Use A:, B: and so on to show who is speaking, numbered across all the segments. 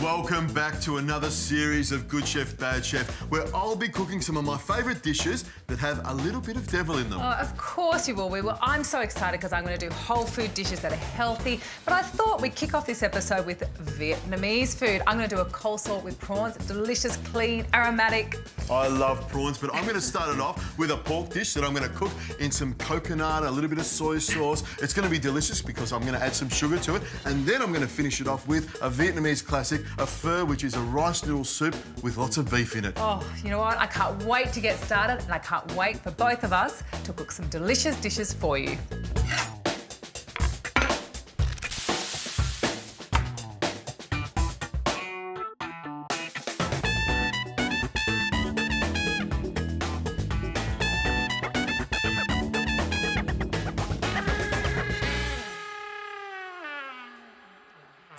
A: Welcome back to another series of Good Chef, Bad Chef, where I'll be cooking some of my favourite dishes that have a little bit of devil in them.
B: Oh, of course you will. I'm so excited because I'm going to do whole food dishes that are healthy. But I thought we'd kick off this episode with Vietnamese food. I'm going to do a coleslaw with prawns. It's delicious, clean, aromatic.
A: I love prawns, but I'm going to start it off with a pork dish that I'm going to cook in some coconut, a little bit of soy sauce. It's going to be delicious because I'm going to add some sugar to it. And then I'm going to finish it off with a Vietnamese classic, a pho, which is a rice noodle soup with lots of beef in it.
B: Oh, you know what? I can't wait to get started, and I can't wait for both of us to cook some delicious dishes for you.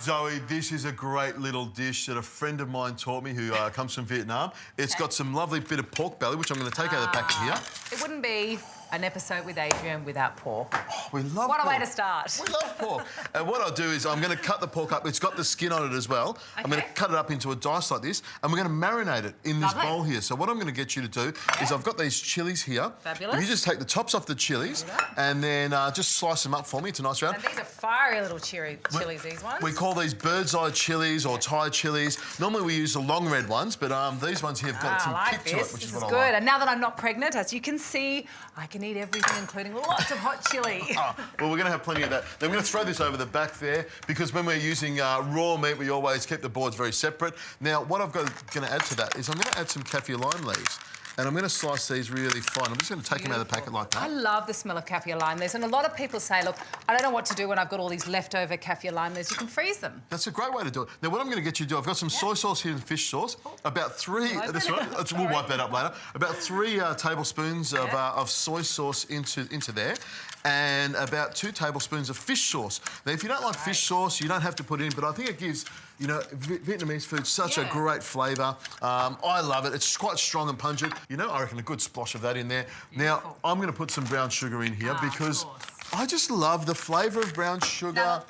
A: Zoe, this is a great little dish that a friend of mine taught me who comes from Vietnam. It's got some lovely bit of pork belly, which I'm going to take out of the packet here.
B: It wouldn't be an episode with Adrian without pork.
A: Oh, we love
B: What
A: pork.
B: a way to start.
A: We love pork. And what I'll do is I'm going to cut the pork up. It's got the skin on it as well. Okay. I'm going to cut it up into a dice like this, and we're going to marinate it in this bowl here. So what I'm going to get you to do is I've got these chilies here.
B: Fabulous.
A: If you just take the tops off the chilies and then just slice them up for me. It's a nice round.
B: And these are fiery little chilies, these ones.
A: We call these bird's eye chilies or Thai chilies. Normally we use the long red ones, but these ones here have got some kick to it, which is what I like.
B: Good. And now that I'm not pregnant, as you can see, I can eat everything, including lots of hot chili.
A: Well, we're going to have plenty of that. Then we're going to throw this over the back there because when we're using raw meat, we always keep the boards very separate. Now, what I'm going to add to that is I'm going to add some kaffir lime leaves. And I'm going to slice these really fine. I'm just going to take them out of the packet like that.
B: I love the smell of kaffir lime leaves. And a lot of people say, look, I don't know what to do when I've got all these leftover kaffir lime leaves. You can freeze them.
A: That's a great way to do it. Now, what I'm going to get you to do, I've got some soy sauce here and fish sauce. About three... That's right. We'll wipe that up later. About 3 tablespoons of soy sauce into there. And about 2 tablespoons of fish sauce. Now, if you don't like fish sauce, you don't have to put it in, but I think it gives, you know, Vietnamese food such a great flavour. I love it. It's quite strong and pungent. You know, I reckon a good splosh of that in there. Beautiful. Now, I'm going to put some brown sugar in here because I just love the flavour of brown sugar.
B: Now,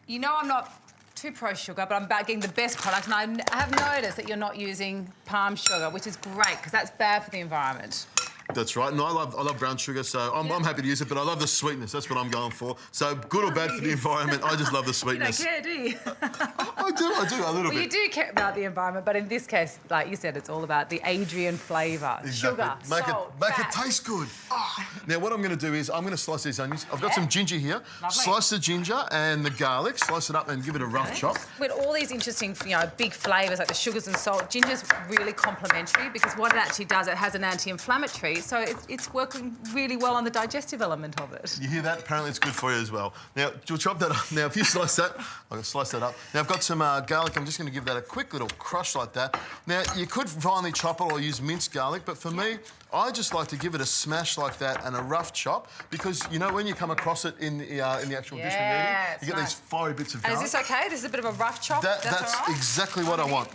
B: you know I'm not too pro-sugar, but I'm about getting the best product, and I have noticed that you're not using palm sugar, which is great, because that's bad for the environment.
A: That's right, and I love brown sugar, so I'm happy to use it, but I love the sweetness. That's what I'm going for. So good or bad for the environment, I just love the sweetness.
B: You don't care, do you?
A: I do, a little bit.
B: You do care about the environment, but in this case, like you said, it's all about the Adrian flavour.
A: Exactly.
B: Sugar,
A: Make
B: salt,
A: it taste good. Oh. Now, what I'm going to do is I'm going to slice these onions. I've got some ginger here.
B: Lovely.
A: Slice the ginger and the garlic, slice it up and give it a rough chop.
B: With all these interesting, you know, big flavours like the sugars and salt, ginger's really complementary because what it actually does, it has an anti-inflammatory, so it's working really well on the digestive element of it.
A: You hear that? Apparently it's good for you as well. Now, we'll chop that up. Now, if you slice that, I'm going to slice that up. Now, I've got some garlic. I'm just going to give that a quick little crush like that. Now, you could finely chop it or use minced garlic, but for me, I just like to give it a smash like that and a rough chop because, you know, when you come across it in the actual dish we're eating, you get these fiery bits of garlic.
B: And is this OK? This is a bit of a rough chop?
A: That's
B: all right?
A: exactly what I want.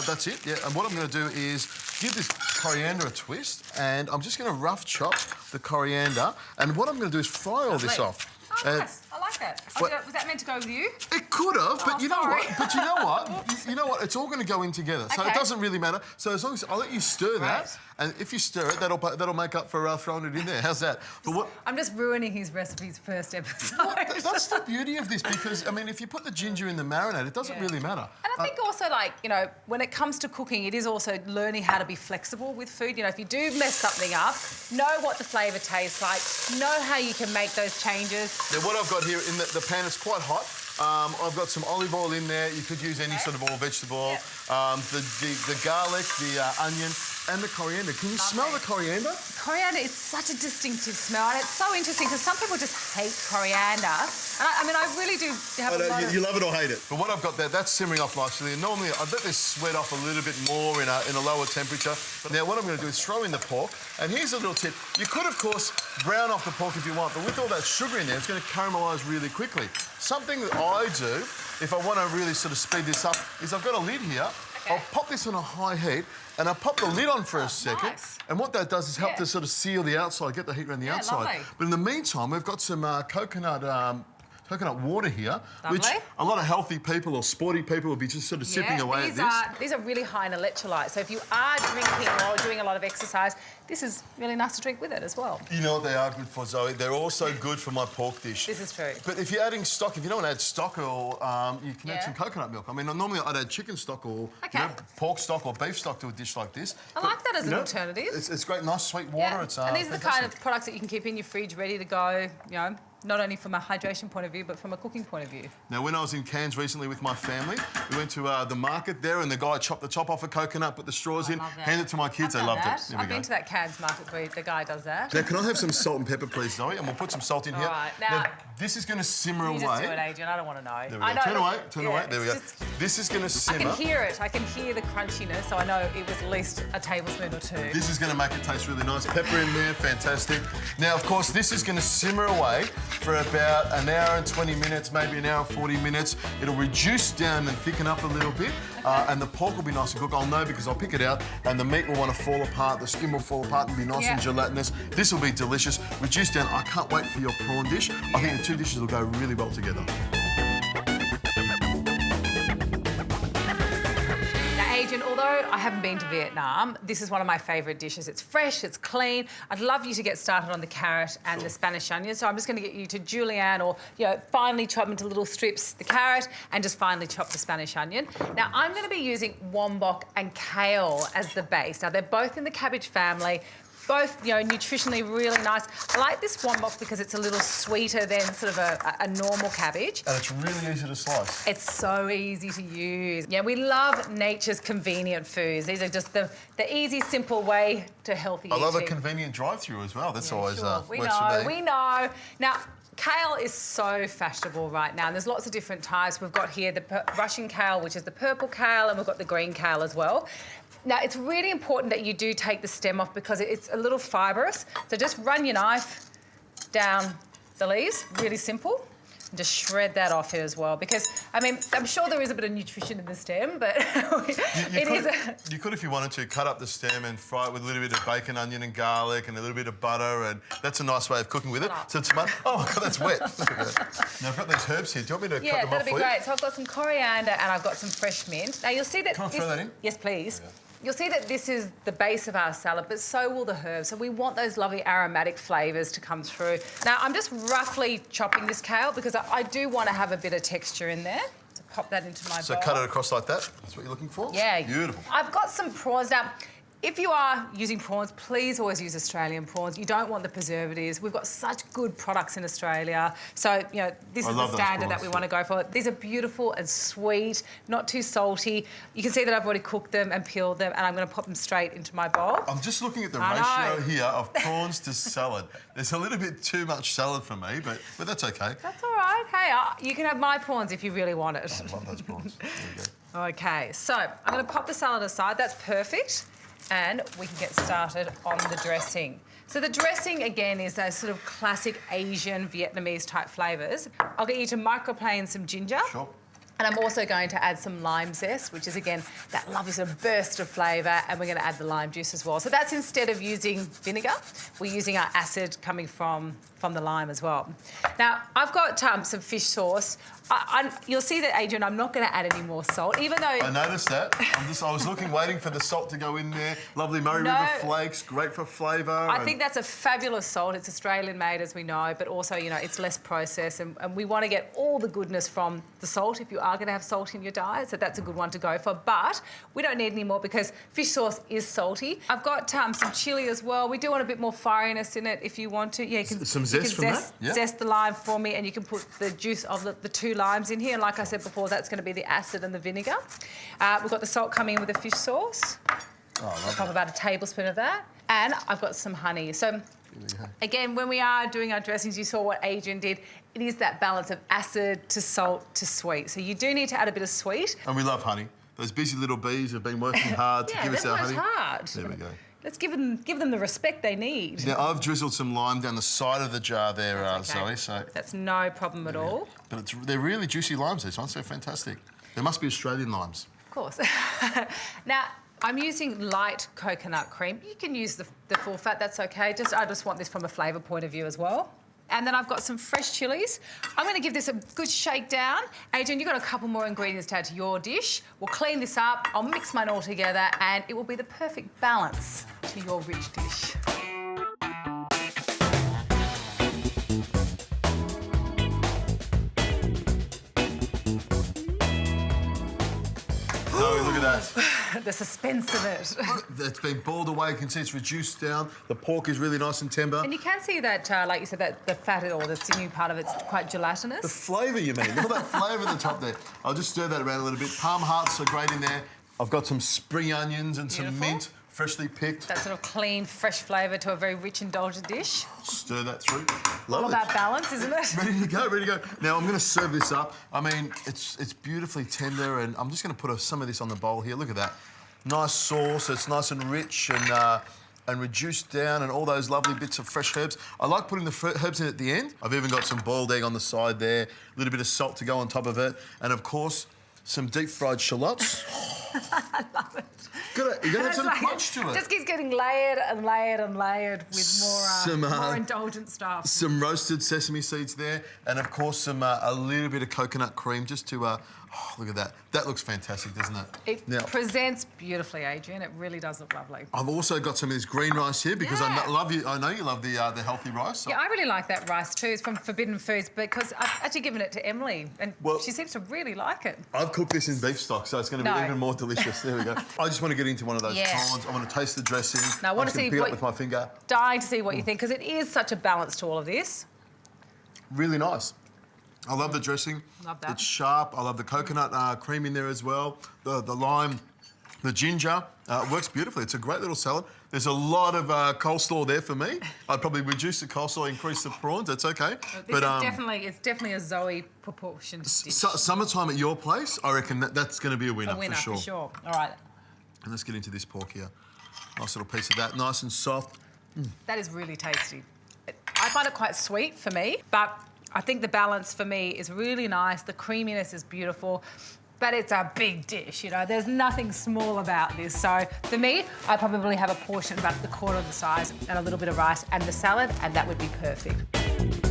A: That's it, yeah. And what I'm going to do is give this coriander a twist, and I'm just going to rough chop the coriander. And what I'm going to do is fry all this off.
B: Oh, nice. I like that. Was that meant to go with you?
A: It could have, but you know
B: sorry.
A: what? But you know what? You know what? It's all going to go in together, so it doesn't really matter. So as long as I'll let you stir that, and if you stir it, that'll make up for throwing it in there. How's that? But what?
B: I'm just ruining his recipe's first episode.
A: That's the beauty of this because I mean, if you put the ginger in the marinade, it doesn't really matter.
B: And I think also, like, you know, when it comes to cooking, it is also learning how to be flexible with food. You know, if you do mess something up, know what the flavour tastes like, know how you can make those changes.
A: Now, what I've got here in the pan, it's quite hot. I've got some olive oil in there. You could use any sort of oil, vegetable oil. The garlic, the onion, and the coriander. Can you smell the coriander?
B: Coriander is such a distinctive smell, and it's so interesting because some people just hate coriander. And I mean, I really do have a lot of...
A: You love it or hate it. But what I've got there, that's simmering off nicely. And normally, I'd let this sweat off a little bit more in a lower temperature. But now what I'm going to do is throw in the pork. And here's a little tip. You could, of course, brown off the pork if you want, but with all that sugar in there, it's going to caramelise really quickly. Something that I do, if I want to really sort of speed this up, is I've got a lid here. I'll pop this on a high heat and I'll pop the lid on for a second.
B: Nice.
A: And what that does is help to sort of seal the outside, get the heat around the outside.
B: Lovely.
A: But in the meantime, we've got some coconut coconut water here, which
B: Lovely.
A: a lot of healthy people or sporty people will be just sort of sipping away at this.
B: These are really high in electrolytes. So if you are drinking or doing a lot of exercise, this is really nice to drink with it as well.
A: You know what they are good for, Zoe? They're also good for my pork dish.
B: This is true.
A: But if you're adding stock, if you don't want to add stock, or you can add some coconut milk. I mean, normally I'd add chicken stock or pork stock or beef stock to a dish like this.
B: I like that as an alternative.
A: It's great, nice sweet water.
B: Yeah. And these are the kind of products that you can keep in your fridge ready to go, you know, not only from a hydration point of view, but from a cooking point of view.
A: Now, when I was in Cairns recently with my family, we went to the market there and the guy chopped the top off a coconut, put the straws in, handed it to my kids. They loved it.
B: I've been to that Cairns market where the guy does that.
A: Now, can I have some salt and pepper, please, Zoe? And we'll put some salt in here.
B: All right. Now,
A: this is going to simmer away.
B: You just do it, Adrian. I don't want to know.
A: There we go. Turn away. There we go. This is going to simmer.
B: I can hear it. I can hear the crunchiness, so I know it was at least a tablespoon or 2.
A: This is going to make it taste really nice. Pepper in there, fantastic. Now, of course, this is going to simmer away for about an hour and 20 minutes, maybe an hour and 40 minutes. It'll reduce down and thicken up a little bit, and the pork will be nice and cooked. I'll know because I'll pick it out, and the meat will want to fall apart, the skin will fall apart and be nice and gelatinous. This will be delicious. Reduce down. I can't wait for your prawn dish. I think the two dishes will go really well together.
B: Adrian, although I haven't been to Vietnam, this is one of my favourite dishes. It's fresh, it's clean. I'd love you to get started on the carrot and the Spanish onion. So I'm just going to get you to julienne or, finely chop into little strips the carrot and just finely chop the Spanish onion. Now, I'm going to be using wombok and kale as the base. Now, they're both in the cabbage family. Both, nutritionally really nice. I like this wombok because it's a little sweeter than sort of a normal cabbage.
A: And it's really easy to slice.
B: It's so easy to use. Yeah, we love nature's convenient foods. These are just the easy, simple way to healthy eating.
A: I love a convenient drive-through as well. That's always works for me.
B: We know. Now, kale is so fashionable right now, and there's lots of different types. We've got here the Russian kale, which is the purple kale, and we've got the green kale as well. Now, it's really important that you do take the stem off because it's a little fibrous. So just run your knife down the leaves, really simple. And just shred that off here as well because, I'm sure there is a bit of nutrition in the stem, but
A: You could, if you wanted to, cut up the stem and fry it with a little bit of bacon, onion and garlic and a little bit of butter, and that's a nice way of cooking with it. So tomato... Oh, my God, that's wet. Now, I've got these herbs here. Do you want me to cut them off for you? Yeah,
B: that'd be great. So I've got some coriander and I've got some fresh mint. Now, you'll see that...
A: Can I throw that in?
B: Yes, please. Yeah. You'll see that this is the base of our salad, but so will the herbs. So we want those lovely aromatic flavours to come through. Now, I'm just roughly chopping this kale because I do want to have a bit of texture in there. So pop that into my bowl.
A: So cut it across like that? That's what you're looking for?
B: Yeah.
A: Beautiful.
B: I've got some prawns. Now, if you are using prawns, please always use Australian prawns. You don't want the preservatives. We've got such good products in Australia. So, this is the standard that we want to go for. These are beautiful and sweet, not too salty. You can see that I've already cooked them and peeled them, and I'm going to pop them straight into my bowl.
A: I'm just looking at the ratio here of prawns to salad. There's a little bit too much salad for me, but that's OK.
B: That's all right. Hey, you can have my prawns if you really want it.
A: I love those prawns. There we go.
B: OK, so I'm going to pop the salad aside. That's perfect. And we can get started on the dressing. So the dressing, again, is those sort of classic Asian, Vietnamese type flavours. I'll get you to microplane some ginger.
A: Sure.
B: And I'm also going to add some lime zest, which is, again, that lovely sort of burst of flavour, and we're going to add the lime juice as well. So that's instead of using vinegar, we're using our acid coming from the lime as well. Now, I've got some fish sauce. You'll see that, Adrian, I'm not going to add any more salt, even though...
A: I noticed that. I was waiting for the salt to go in there. Lovely Murray River flakes, great for flavour.
B: I think that's a fabulous salt. It's Australian-made, as we know, but also, it's less processed, and we want to get all the goodness from the salt if you are going to have salt in your diet, so that's a good one to go for. But we don't need any more because fish sauce is salty. I've got some chilli as well. We do want a bit more fieriness in it if you want to. Yeah, you can,
A: some zest from that? Yeah.
B: Zest the lime for me, and you can put the juice of the 2 limes in here. And like I said before, that's going to be the acid and the vinegar. We've got the salt coming in with the fish sauce. I'll pop about a tablespoon of that. And I've got some honey. So, again, when we are doing our dressings, you saw what Adrian did. It is that balance of acid to salt to sweet. So you do need to add a bit of sweet.
A: And we love honey. Those busy little bees have been working hard to give us our honey.
B: Hard.
A: There we go.
B: Let's give them the respect they need.
A: Now, I've drizzled some lime down the side of the jar there, Zoe. So
B: that's no problem at all.
A: But they're really juicy limes, these ones. They're fantastic. They must be Australian limes.
B: Of course. Now, I'm using light coconut cream. You can use the full fat, that's OK. I just want this from a flavour point of view as well. And then I've got some fresh chilies. I'm going to give this a good shake down. Adrian, you've got a couple more ingredients to add to your dish. We'll clean this up, I'll mix mine all together, and it will be the perfect balance to your rich dish.
A: Zoe, look at that.
B: The suspense of it.
A: It's been boiled away. You can see it's reduced down. The pork is really nice and tender.
B: And you can see that, like you said, that the fat or the sinew part of it's quite gelatinous.
A: The flavour, you mean? Look at that flavour at the top there. I'll just stir that around a little bit. Palm hearts are great in there. I've got some spring onions and some mint, freshly picked.
B: That sort of clean, fresh flavour to a very rich, indulgent dish.
A: Stir that through.
B: All
A: Lovely.
B: about balance, isn't it?
A: Ready to go, ready to go. Now, I'm going to serve this up. I mean, it's beautifully tender, and I'm just going to put some of this on the bowl here. Look at that. Nice sauce. It's nice and rich and reduced down, and all those lovely bits of fresh herbs. I like putting the herbs in at the end. I've even got some boiled egg on the side there, a little bit of salt to go on top of it, and, of course, some deep-fried shallots.
B: I love it.
A: You're going to have some punch to it.
B: Just keeps getting layered and layered and layered with more indulgent stuff.
A: Some roasted sesame seeds there, and of course a little bit of coconut cream just to. Oh, look at that. That looks fantastic, doesn't it?
B: It presents beautifully, Adrian. It really does look lovely.
A: I've also got some of this green rice here because I know you love the healthy rice. So.
B: Yeah, I really like that rice too. It's from Forbidden Foods because I've actually given it to Emily and she seems to really like it.
A: I've cooked this in beef stock, so it's going to be even more delicious. There we go. I just want to get into one of those prawns. I want to taste the dressing.
B: Now, I want to see
A: pick it up with my finger.
B: Dying to see what you think because it is such a balance to all of this.
A: Really nice. I love the dressing.
B: Love that.
A: It's sharp. I love the coconut cream in there as well. The lime, the ginger. It works beautifully. It's a great little salad. There's a lot of coleslaw there for me. I'd probably reduce the coleslaw, increase the prawns. That's okay.
B: It's definitely a Zoe proportioned dish.
A: Summertime at your place, I reckon that's going to be a winner,
B: for
A: sure.
B: All right.
A: And let's get into this pork here. Nice little piece of that, nice and soft.
B: That is really tasty. I find it quite sweet for me, but I think the balance for me is really nice. The creaminess is beautiful, but it's a big dish, you know. There's nothing small about this. So for me, I probably have a portion about the quarter of the size and a little bit of rice and the salad, and that would be perfect.